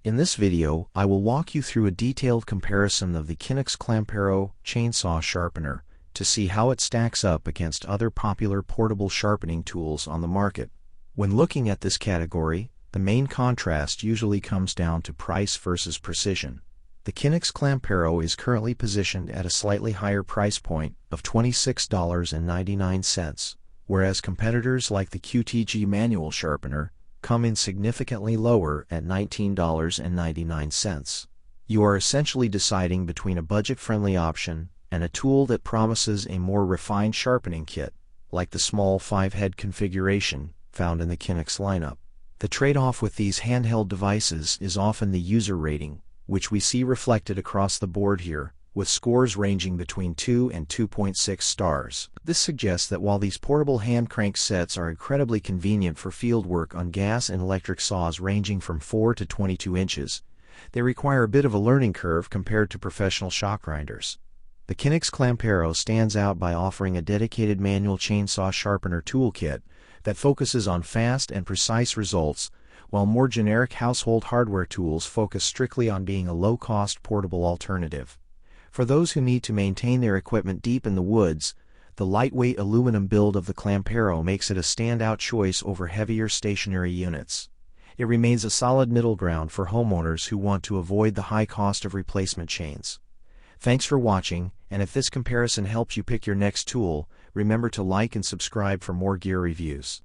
In this video, I will walk you through a detailed comparison of the Qinux Klampero chainsaw sharpener to see how it stacks up against other popular portable sharpening tools on the market. When looking at this category, the main contrast usually comes down to price versus precision. The Qinux Klampero is currently positioned at a slightly higher price point of $26.99, whereas competitors like the QTG manual sharpener come in significantly lower at $19.99. You are essentially deciding between a budget-friendly option and a tool that promises a more refined sharpening kit, like the small 5-head configuration found in the Qinux lineup. The trade-off with these handheld devices is often the user rating, which we see reflected across the board here, with scores ranging between 2 and 2.6 stars. This suggests that while these portable hand crank sets are incredibly convenient for field work on gas and electric saws ranging from 4 to 22 inches, they require a bit of a learning curve compared to professional shock grinders. The Qinux Klampero stands out by offering a dedicated manual chainsaw sharpener toolkit that focuses on fast and precise results, while more generic household hardware tools focus strictly on being a low-cost portable alternative. For those who need to maintain their equipment deep in the woods, the lightweight aluminum build of the Klampero makes it a standout choice over heavier stationary units. It remains a solid middle ground for homeowners who want to avoid the high cost of replacement chains. Thanks for watching, and if this comparison helps you pick your next tool, remember to like and subscribe for more gear reviews.